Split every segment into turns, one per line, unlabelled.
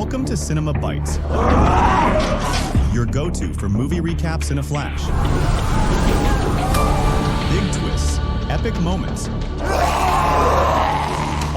Welcome to Cinema Bites, your go-to for movie recaps in a flash. Big twists, epic moments,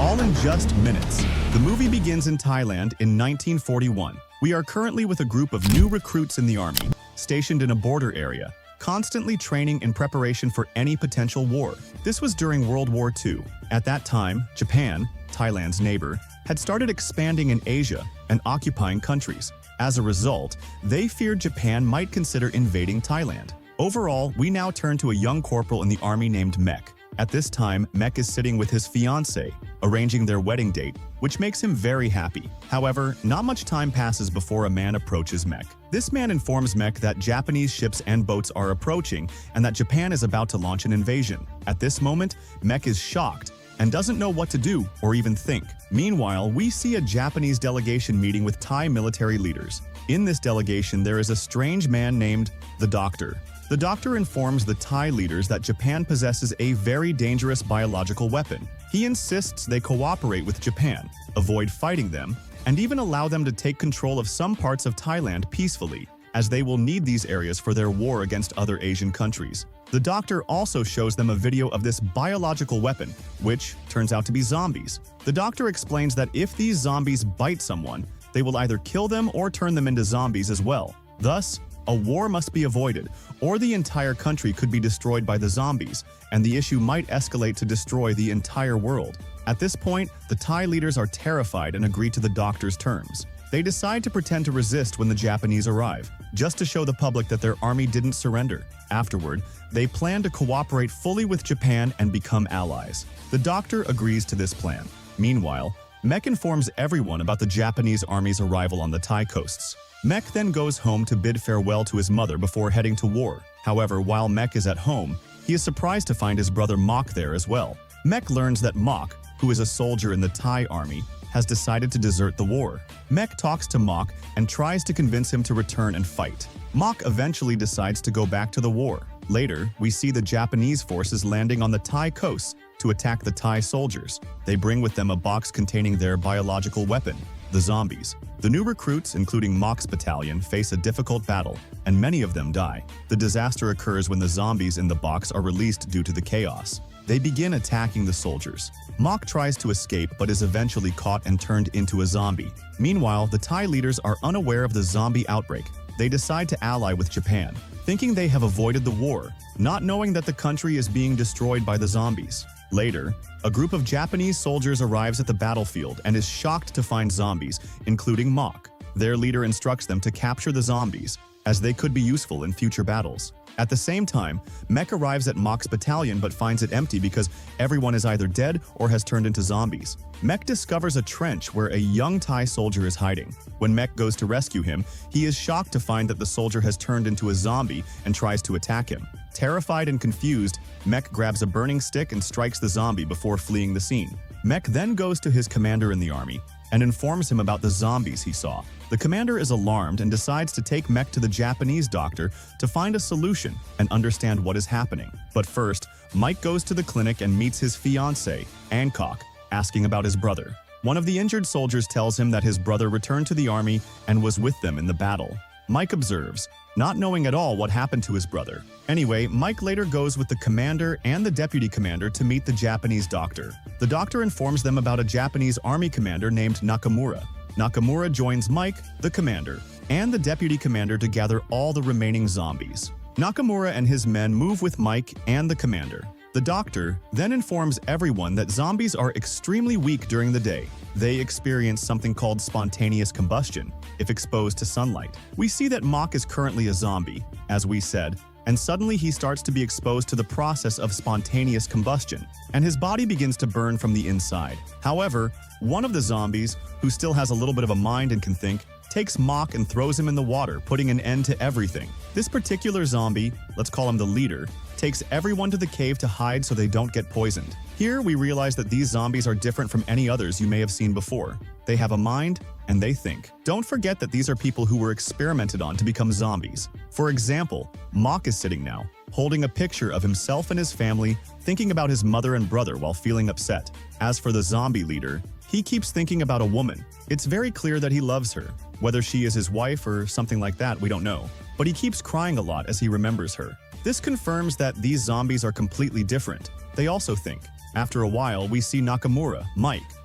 all in just minutes. The movie begins in Thailand in 1941. We are currently with a group of new recruits in the army, stationed in a border area, constantly training in preparation for any potential war. This was during World War II. At that time, Japan, Thailand's neighbor, had started expanding in Asia and occupying countries. As a result, they feared Japan might consider invading Thailand. Overall, we now turn to a young corporal in the army named Mek. At this time, Mek is sitting with his fiancée, arranging their wedding date, which makes him very happy. However, not much time passes before a man approaches Mek. This man informs Mek that Japanese ships and boats are approaching and that Japan is about to launch an invasion. At this moment, Mek is shocked and doesn't know what to do or even think. Meanwhile, we see a Japanese delegation meeting with Thai military leaders. In this delegation, there is a strange man named the Doctor. The Doctor informs the Thai leaders that Japan possesses a very dangerous biological weapon. He insists they cooperate with Japan, avoid fighting them, and even allow them to take control of some parts of Thailand peacefully, as they will need these areas for their war against other Asian countries. The Doctor also shows them a video of this biological weapon, which turns out to be zombies. The Doctor explains that if these zombies bite someone, they will either kill them or turn them into zombies as well. Thus, a war must be avoided, or the entire country could be destroyed by the zombies, and the issue might escalate to destroy the entire world. At this point, the Thai leaders are terrified and agree to the Doctor's terms. They decide to pretend to resist when the Japanese arrive, just to show the public that their army didn't surrender. Afterward, they plan to cooperate fully with Japan and become allies. The Doctor agrees to this plan. Meanwhile, Mek informs everyone about the Japanese army's arrival on the Thai coasts. Mek then goes home to bid farewell to his mother before heading to war. However, while Mek is at home, he is surprised to find his brother Mok there as well. Mek learns that Mok, who is a soldier in the Thai army, has decided to desert the war. Mek talks to Mok and tries to convince him to return and fight. Mok eventually decides to go back to the war. Later, we see the Japanese forces landing on the Thai coast to attack the Thai soldiers. They bring with them a box containing their biological weapon, the zombies. The new recruits, including Mok's battalion, face a difficult battle, and many of them die. The disaster occurs when the zombies in the box are released due to the chaos. They begin attacking the soldiers. Mok tries to escape but is eventually caught and turned into a zombie. Meanwhile, the Thai leaders are unaware of the zombie outbreak. They decide to ally with Japan, thinking they have avoided the war, not knowing that the country is being destroyed by the zombies. Later, a group of Japanese soldiers arrives at the battlefield and is shocked to find zombies, including Mok. Their leader instructs them to capture the zombies, as they could be useful in future battles. At the same time, Mek arrives at Mok's battalion but finds it empty because everyone is either dead or has turned into zombies. Mek discovers a trench where a young Thai soldier is hiding. When Mek goes to rescue him, he is shocked to find that the soldier has turned into a zombie and tries to attack him. Terrified and confused, Mek grabs a burning stick and strikes the zombie before fleeing the scene. Mek then goes to his commander in the army and informs him about the zombies he saw. The commander is alarmed and decides to take Mek to the Japanese doctor to find a solution and understand what is happening. But first, Mike goes to the clinic and meets his fiancée, Angkok, asking about his brother. One of the injured soldiers tells him that his brother returned to the army and was with them in the battle. Mike observes, not knowing at all what happened to his brother. Anyway, Mike later goes with the commander and the deputy commander to meet the Japanese doctor. The doctor informs them about a Japanese army commander named Nakamura. Nakamura joins Mike, the commander, and the deputy commander to gather all the remaining zombies. Nakamura and his men move with Mike and the commander. The doctor then informs everyone that zombies are extremely weak during the day. They experience something called spontaneous combustion if exposed to sunlight. We see that Mok is currently a zombie, as we said, and suddenly he starts to be exposed to the process of spontaneous combustion, and his body begins to burn from the inside. However, one of the zombies, who still has a little bit of a mind and can think, takes Mok and throws him in the water, putting an end to everything. This particular zombie, let's call him the leader, takes everyone to the cave to hide so they don't get poisoned. Here we realize that these zombies are different from any others you may have seen before. They have a mind and they think. Don't forget that these are people who were experimented on to become zombies. For example, Mok is sitting now, holding a picture of himself and his family, thinking about his mother and brother while feeling upset. As for the zombie leader, He keeps thinking about a woman. It's very clear that he loves her. Whether she is his wife or something like that, we don't know. But he keeps crying a lot as he remembers her. This confirms that these zombies are completely different. They also think. After a while, we see Nakamura,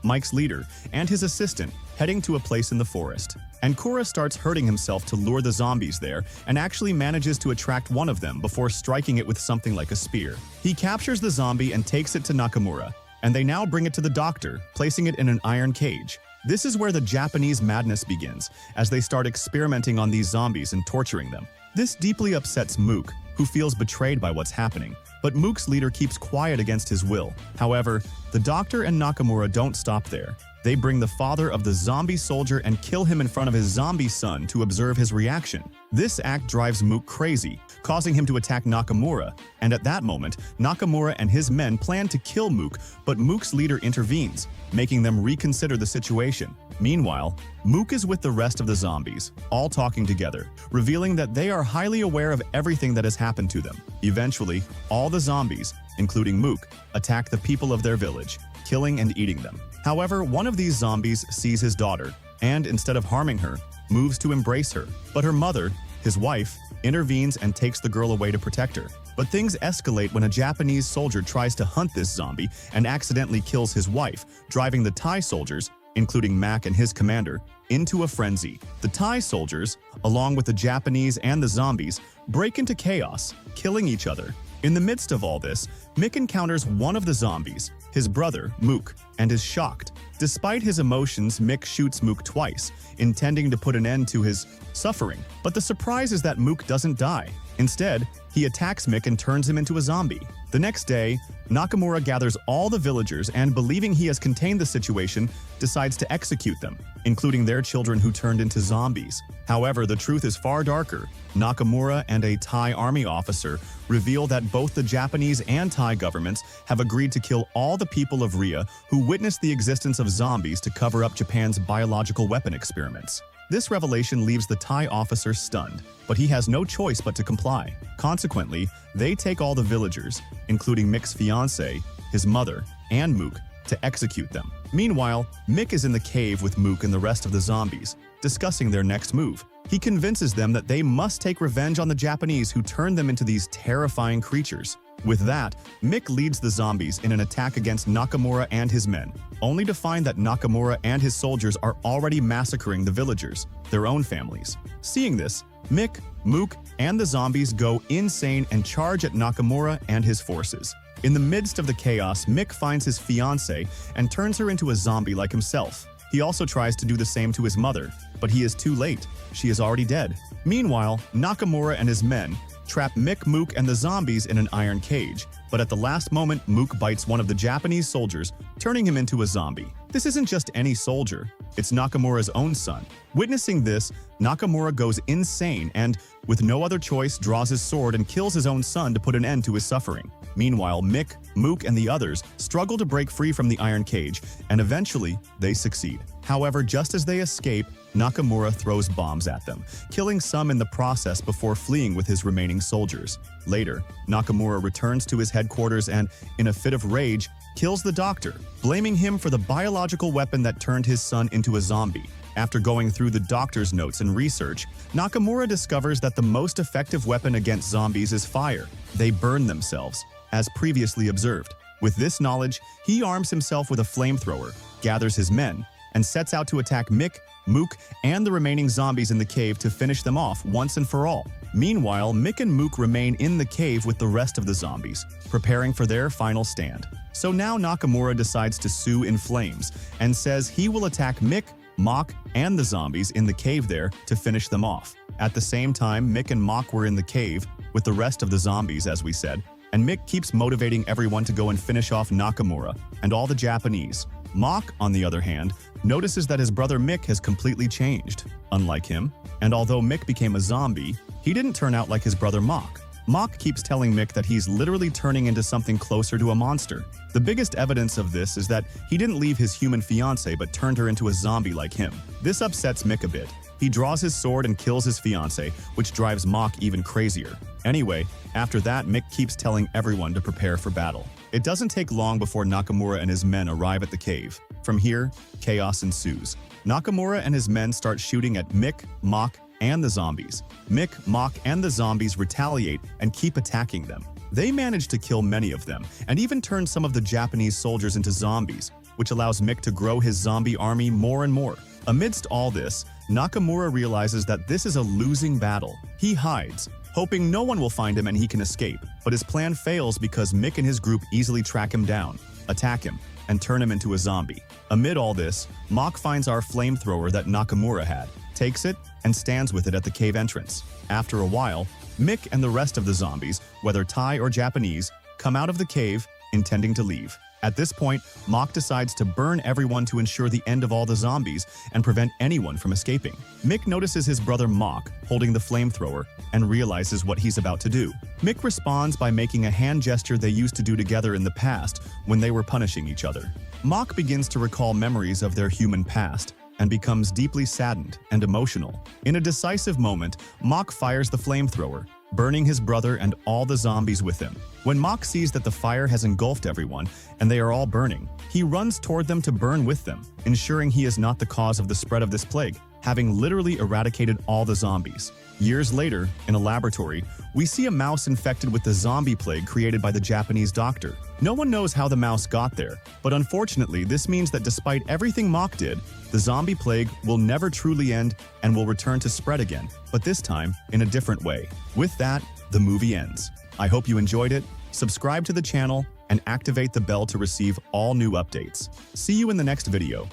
Mike's leader, and his assistant heading to a place in the forest. And Kura starts hurting himself to lure the zombies there and actually manages to attract one of them before striking it with something like a spear. He captures the zombie and takes it to Nakamura, and they now bring it to the doctor, placing it in an iron cage. This is where the Japanese madness begins, as they start experimenting on these zombies and torturing them. This deeply upsets Mook, who feels betrayed by what's happening, but Mook's leader keeps quiet against his will. However, the doctor and Nakamura don't stop there. They bring the father of the zombie soldier and kill him in front of his zombie son to observe his reaction. This act drives Mook crazy, causing him to attack Nakamura, and at that moment, Nakamura and his men plan to kill Mook, but Mook's leader intervenes, making them reconsider the situation. Meanwhile, Mook is with the rest of the zombies, all talking together, revealing that they are highly aware of everything that has happened to them. Eventually, all the zombies, including Mook, attack the people of their village, killing and eating them. However, one of these zombies sees his daughter, and instead of harming her, moves to embrace her. But her mother, his wife, intervenes and takes the girl away to protect her. But things escalate when a Japanese soldier tries to hunt this zombie and accidentally kills his wife, driving the Thai soldiers, including Mac and his commander, into a frenzy. The Thai soldiers, along with the Japanese and the zombies, break into chaos, killing each other. In the midst of all this, Mick encounters one of the zombies, his brother, Mook, and is shocked. Despite his emotions, Mick shoots Mook twice, intending to put an end to his suffering. But the surprise is that Mook doesn't die. Instead, he attacks Mick and turns him into a zombie. The next day, Nakamura gathers all the villagers and, believing he has contained the situation, decides to execute them, including their children who turned into zombies. However, the truth is far darker. Nakamura and a Thai army officer reveal that both the Japanese and Thai governments have agreed to kill all the people of Ria who witnessed the existence of zombies to cover up Japan's biological weapon experiments. This revelation leaves the Thai officer stunned, but he has no choice but to comply. Consequently, they take all the villagers, including Mick's fiancée, his mother, and Mook, to execute them. Meanwhile, Mick is in the cave with Mook and the rest of the zombies, discussing their next move. He convinces them that they must take revenge on the Japanese who turned them into these terrifying creatures. With that, Mick leads the zombies in an attack against Nakamura and his men, only to find that Nakamura and his soldiers are already massacring the villagers, their own families. Seeing this, Mick, Mook, and the zombies go insane and charge at Nakamura and his forces. In the midst of the chaos, Mick finds his fiancée and turns her into a zombie like himself. He also tries to do the same to his mother, but he is too late. She is already dead. Meanwhile, Nakamura and his men trap Mick, Mook, and the zombies in an iron cage, but at the last moment, Mook bites one of the Japanese soldiers, turning him into a zombie. This isn't just any soldier, it's Nakamura's own son. Witnessing this, Nakamura goes insane and, with no other choice, draws his sword and kills his own son to put an end to his suffering. Meanwhile, Mick, Mook, and the others struggle to break free from the iron cage, and eventually, they succeed. However, just as they escape, Nakamura throws bombs at them, killing some in the process before fleeing with his remaining soldiers. Later, Nakamura returns to his headquarters and, in a fit of rage, kills the doctor, blaming him for the biological weapon that turned his son into a zombie. After going through the doctor's notes and research, Nakamura discovers that the most effective weapon against zombies is fire. They burn themselves, as previously observed. With this knowledge, he arms himself with a flamethrower, gathers his men, and sets out to attack Mick, Mook, and the remaining zombies in the cave to finish them off once and for all. Meanwhile, Mick and Mook remain in the cave with the rest of the zombies, preparing for their final stand. So now Nakamura decides to sue in flames, and says he will attack Mick, Mock, and the zombies in the cave there to finish them off. At the same time, Mick and Mock were in the cave with the rest of the zombies, as we said, and Mick keeps motivating everyone to go and finish off Nakamura and all the Japanese. Mock, on the other hand, notices that his brother Mick has completely changed, unlike him, and although Mick became a zombie, he didn't turn out like his brother Mock. Mock keeps telling Mick that he's literally turning into something closer to a monster. The biggest evidence of this is that he didn't leave his human fiancée but turned her into a zombie like him. This upsets Mick a bit. He draws his sword and kills his fiancée, which drives Mock even crazier. Anyway, after that, Mick keeps telling everyone to prepare for battle. It doesn't take long before Nakamura and his men arrive at the cave. From here, chaos ensues. Nakamura and his men start shooting at Mick, Mach, and the zombies. Mick, Mach, and the zombies retaliate and keep attacking them. They manage to kill many of them, and even turn some of the Japanese soldiers into zombies, which allows Mick to grow his zombie army more and more. Amidst all this, Nakamura realizes that this is a losing battle. He hides, hoping no one will find him and he can escape, but his plan fails because Mick and his group easily track him down, attack him, and turn him into a zombie. Amid all this, Mach finds our flamethrower that Nakamura had, takes it, and stands with it at the cave entrance. After a while, Mick and the rest of the zombies, whether Thai or Japanese, come out of the cave, intending to leave. At this point, Mach decides to burn everyone to ensure the end of all the zombies and prevent anyone from escaping. Mick notices his brother Mach holding the flamethrower and realizes what he's about to do. Mick responds by making a hand gesture they used to do together in the past when they were punishing each other. Mach begins to recall memories of their human past and becomes deeply saddened and emotional. In a decisive moment, Mach fires the flamethrower, burning his brother and all the zombies with him. When Mach sees that the fire has engulfed everyone and they are all burning, he runs toward them to burn with them, ensuring he is not the cause of the spread of this plague, having literally eradicated all the zombies. Years later, in a laboratory, we see a mouse infected with the zombie plague created by the Japanese doctor. No one knows how the mouse got there, but unfortunately this means that despite everything Mach did, the zombie plague will never truly end and will return to spread again, but this time in a different way. With that, the movie ends. I hope you enjoyed it. Subscribe to the channel and activate the bell to receive all new updates. See you in the next video.